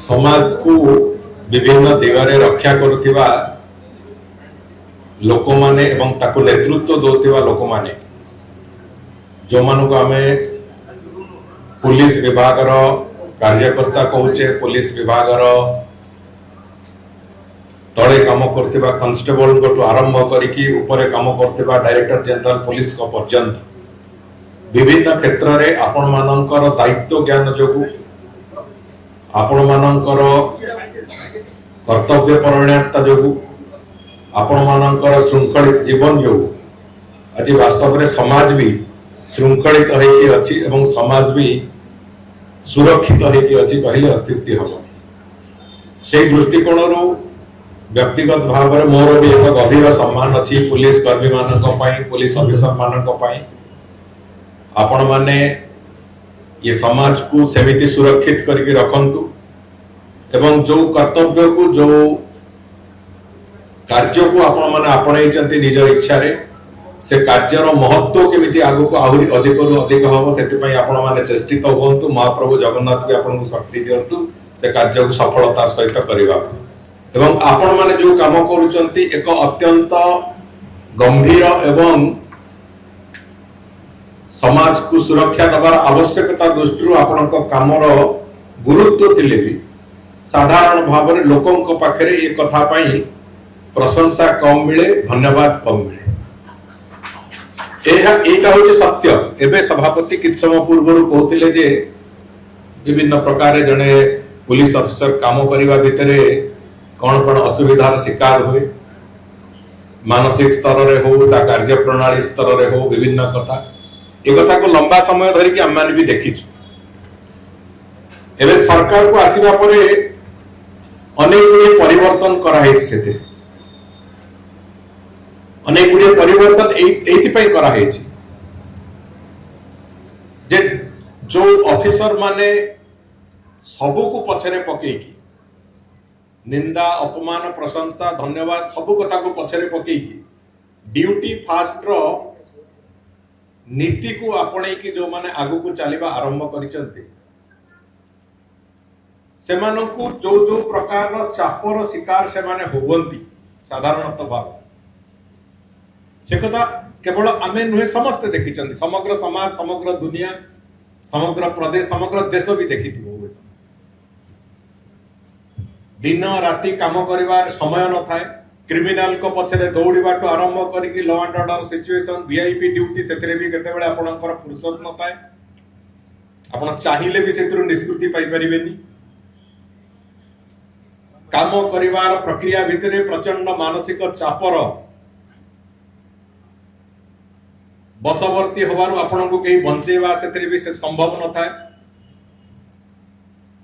समाज को विभिन्न दिगरे रक्षा करुथिबा लोक माने एवं ताको नेतृत्व दोथिबा लोक माने जो मानु को हमें पुलिस विभाग रो कार्यकर्ता कहूचे, पुलिस विभाग रो तळे काम करथिबा कांस्टेबल को आरंभ करिकी ऊपर काम करथिबा डायरेक्टर जनरल पुलिस को पर्यंत विभिन्न क्षेत्र रे आपण मानकर दायित्व ज्ञान जोगु आपण मानकर कर्तव्य परायणता जोगु आपण मानकर श्रृंखलित जीवन जोगु आज वास्तव में समाज भी श्रृंखलित होइकी अछि एवं समाज भी सुरक्षित होइकी अछि कहले अत्युक्ति हम। से दृष्टिकोण रो व्यक्तिगत भाव में मोर भी एक गभीर सम्मान अछि पुलिस कर्मी मानक पई, पुलिस ऑफिसर मानक पई। आपण माने ये समाज को सेमिति सुरक्षित करके रखंतु एवं जो कर्तव्य को जो कार्य को आपण माने आपणै चंती निज इच्छा रे से कार्यर महत्व केमिति आगु को आहुरी अधिक रु अधिक हबो सेति पई आपण माने चेष्टित होंतु। महाप्रभु जगन्नाथ भी आपण को शक्ति दियंतु से कार्य को सफलतार सहित करिबा एवं आपण माने जो काम करूचंती एक अत्यंत गंभीर एवं समाज को सुरक्षा दबार आवश्यकता दृष्टि आपण कामर गुरुत्व थिले भी साधारण भाव में लोकों पाखरे ये कथा पाई प्रशंसा कम मिले, धन्यवाद कम मिले। एटा होचे सत्य। एबे सभापति किछ समय पूर्व कहते जे विभिन्न प्रकार जने पुलिस अफिसर काम करिबा भितरे कौन कौन असुविधार शिकार हुए, मानसिक स्तर रे हो ता कार्य प्रणाली स्तर रे हो विभिन्न कथा ए कथा को लंबा समय धरिकी आम भी देखिछु। एवं सरकार को आसीबा परे अनेक गुड़े परिवर्तन कराई से अनेक गुड़े परिवर्तन एइथिपई कराई जे जो ऑफिसर माने सबु को पछरे पकेकी निंदा अपमान प्रशंसा धन्यवाद सबु कथा को पछरे पकेकी ड्यूटी फास्ट रो नीति को आपणे की जो माने आगु को चलीबा आरंभ करिसंती सेमानंकु जो जो प्रकार रो चापर शिकार से माने होवंती साधारणतः भाव से कथा केवल आमे नुहे समस्त देखिचंती। समग्र समाज, समग्र दुनिया, समग्र प्रदेश, समग्र देश भी देखिथिबो। दिन राति काम करिवार समय न थाए, क्रिमिनल को पछरे दौड़ीबाटू आरंभ करिकी law and order situation VIP duty सेतरे भी केतेबेले आपणकर फुर्सत न थाए, आपण चाहिले भी सेतरु निष्कृति पाई परिबेनी। काम करिवार प्रक्रिया भितरे प्रचंड मानसिक चापर बसवर्ती होबारु आपणको केही बंचेबा सेतरे भी से संभव न थाए।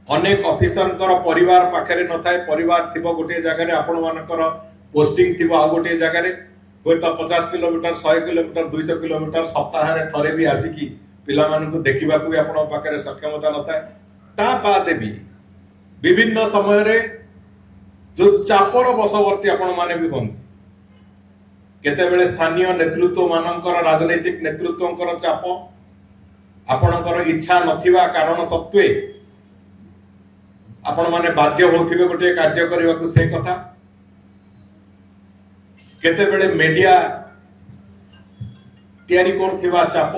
अनेक ऑफिसरकर परिवार पाखरे न थाए, परिवार थिबो गोटे जगह रे, आपण मानकर पोस्टिंग थिबो आ गोटे जगह रे, होय तो 50 किलोमीटर 100 किलोमीटर 200 किलोमीटर सप्ताह रे थरे भी आसिकी पिला मानकु देखिबा को भी आपण पाखरे सक्षमता न थाए। ता बाद भी विभिन्न समय रे जो चापर बसवर्ती आपण माने भी होंती, केतेबेले स्थानीय नेतृत्व मानकर राजनीतिक नेतृत्वकर चाप, आपणकर इच्छा नथिबा कारण सत्वे आपण माने बाध्य होथिबे गोटे कार्य करिवा को से कथा। केतेबेले मीडिया तैयारी करथिबा चाप,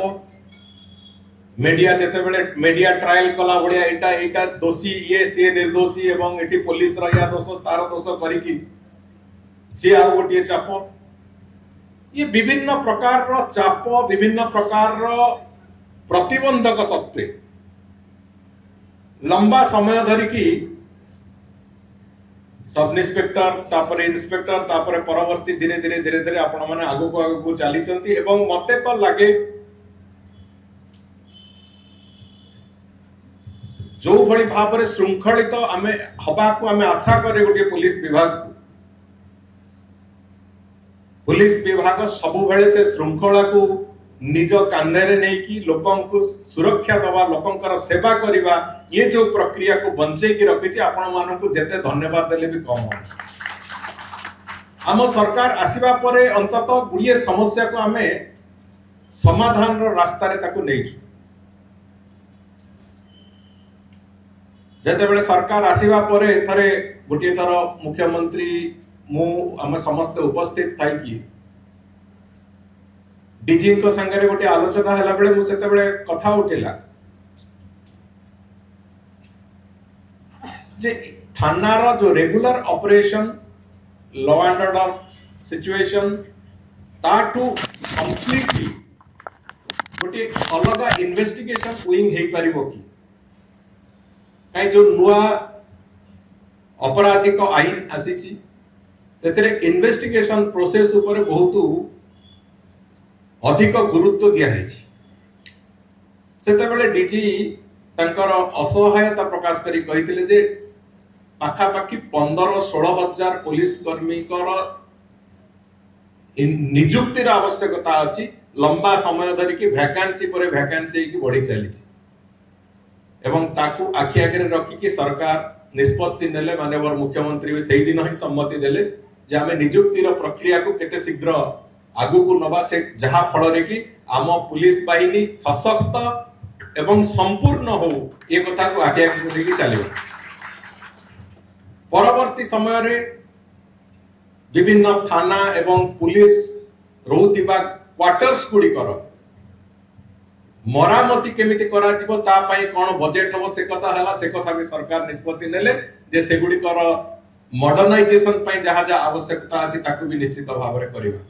मीडिया जेतेबेले मीडिया ट्रायल कला बढिया एटा एटा दोषी ये से निर्दोषी एवं एटी पुलिस रया दोष तार दोष करिकी से आ गोटे चाप। ये विभिन्न प्रकार रो चाप, विभिन्न प्रकार रो प्रतिबंधक सत्वे लंबा समय धरिकी सब इंस्पेक्टर तापर इंस्पेक्टर तापर परवर्ती धीरे धीरे धीरे धीरे आपण माने आगु को चली चंती एवं मते तो लागे जो भली भाव रे श्रृंखलित आमे हबा को आमे आशा करे गोटे पुलिस विभाग सब बेले से श्रृंखला को निज कांधे नहीं कि लोकों को सुरक्षा दवा, लोकों सेवा करवा, ये जो प्रक्रिया को बंचे की रखी आपण मानक जेते धन्यवाद देले भी कम। आम सरकार आसीबा परे अंततः गुड़िए समस्या को आमे समाधान रो रास्ता रे ताको नहीं छु। ଯେତେବେଳେ ସରକାର ଆସିବା ପରେ ଥରେ ଗୋଟିଏ ଥର ମୁଖ୍ୟମନ୍ତ୍ରୀ ମୁଁ ଆମେ ସମସ୍ତେ ଉପସ୍ଥିତ ଥାଇକି ଡିଜିଙ୍କ ସାଙ୍ଗରେ ଗୋଟିଏ ଆଲୋଚନା ହେଲା ବେଳେ ମୁଁ ସେତେବେଳେ କଥା ଉଠିଲା जे थानार जो regular operation law and order situation ताठू कंप्लीटली गोटे अलग इन्वेस्टिगेशन विंग हे परिबो कि काई जो नुआ अपराधिक आईन आसीची सेतरे इन्वेस्टिगेशन प्रोसेस ऊपर बहुत अधिक गुरुत्व दिया हेची सेतेबेले डीजी तंकर असहायता प्रकाश करी कहिथिले जे पाखापाखि 15-16 हजार पुलिस कर्मी निजुक्तिर आवश्यकता अछि लंबा समय धरि कि वैकेंसी पर वैकेंसी की बढ़ी चली एवं ताकू आखि आगे रखी कि सरकार निष्पत्ति नेले माननीय मुख्यमंत्री सेही दिन ही सम्मति देले जे आमे निजुक्तिर प्रक्रिया को केते शीघ्र आगु को नबा से जहा फल रे कि आम पुलिस बाहिनी सशक्त एवं संपूर्ण हो ये कथा को आगे आगे लेके चलिबा परवर्ती समय रे विभिन्न थाना एवं पुलिस रोहुतिबा क्वार्टर्स गुडी कर मरामती केमिति करा जिवो ता पई कोन बजेट हो से कथा भी सरकार निष्पत्ति नेले जे से गुडी कर मॉडर्नाइजेशन पई जहा जा आवश्यकता अछि ताकू भी निश्चित भाव रे करिबा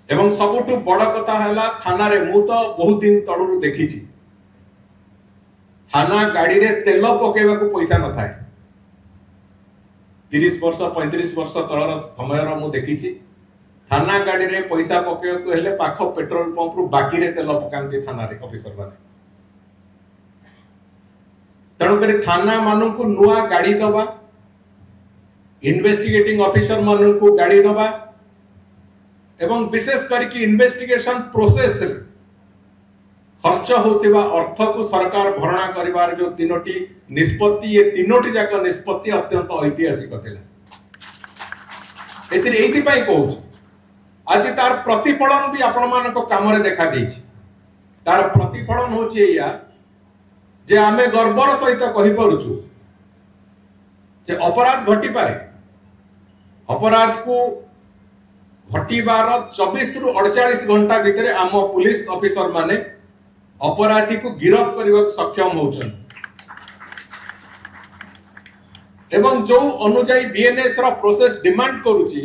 एवं सबुठु बड़ कथा हैला थाना रे मु तो बहुत दिन तळुरु देखि छी थाना गाड़ी रे तेल पकेबा को पैसा न थाए 30 वर्ष 35 वर्ष तळर समय रो मु देखि छी थाना गाड़ी रे पैसा पकेबा को हेले पाख पेट्रोल पंप रु बाकी रे तेल पकांती थाना रे ऑफिसर माने तणु करी थाना मानु को नुआ गाड़ी दबा इन्वेस्टिगेटिंग ऑफिसर मानु को गाड़ी दबा एवं विशेष करके इन्वेस्टिगेशन प्रोसेस खर्च होतिबा अर्थ को सरकार भरणा करिवार जो तीनोटी निष्पत्ति ये तीनोटी जाक निष्पत्ति अत्यंत ऐतिहासिक थिला एति एति पई कहूछ आज तार प्रतिफलन भी आपण मानको काम रे देखा देछि तार प्रतिफलन होछि या जे आमे गर्वर सहित कहि परुछु जे अपराध घटी पारे अपराध को घटीबार 24 रु 48 घंटा भितर आम पुलिस ऑफिसर माने अपराधी को गिरफ्त करने सक्षम होचन एवं जो अनुजाई बीएनएस रा प्रोसेस डिमांड करूची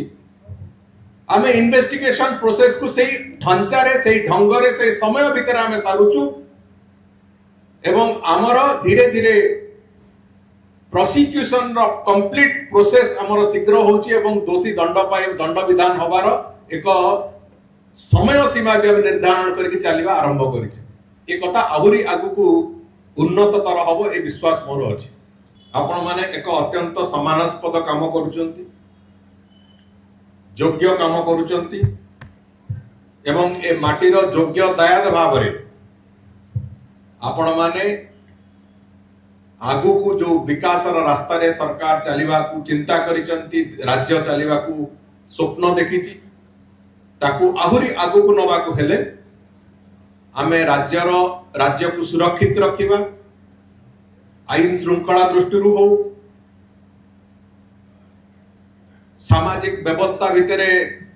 आमे इन्वेस्टिगेशन प्रोसेस को सही ढांचा रे सही ढंग रे सही समय भितर आमे सारुचु एवं आमर धीरे धीरे प्रोसिक्यूशन रो कंप्लीट प्रोसेस हमर शीघ्र होची एवं दोषी दंड पाए दंड विधान होबार एक समय सीमा भी निर्धारण करके चलिबा आरंभ करिছে ए कथा आहुरी आगु को उन्नततर हबो ए विश्वास मोर अछि आपण माने एक अत्यंत सम्मानास्पद काम करूचंती योग्य काम करूचंती एवं ए माटीर योग्य दायाद भाव रे आपण माने आगु को जो विकास रास्ता रे सरकार चलिबा को चिंता करिचंती राज्य चलिबा को स्वप्न देखिची ताकू आहुरी आगु को नबा को हेले आमे राज्य को सुरक्षित रखिबा आईन श्रृंखला दृष्टि हो सामाजिक व्यवस्था भितरे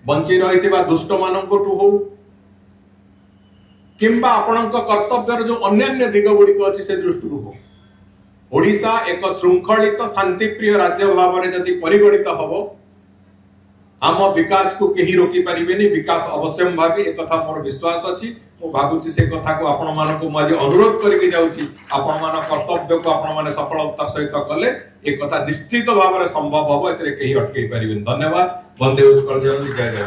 बंची रहितिबा दुष्ट माननकोटु हो किंबा आपणक कर्तव्यर जो अन्य दिग गुडी को अछि से दृष्टि हो ओडिशा एक श्रृंखलित शांतिप्रिय राज्य भाव में जदि परिगणित हबो आम विकास को केही रोकी परिबेनी विकास अवश्य भावी एक कथा मोर विश्वास अछि मो भाबुची से कथा को आपण मानको माजे अनुरोध करके जाउची आपण मान कर्तव्य को आपण माने सफलतार सहित कले एक कथा निश्चित भाव में संभव हबो एतरे केही अटकई परिबेनी धन्यवाद वंदे उत्कल जय जय।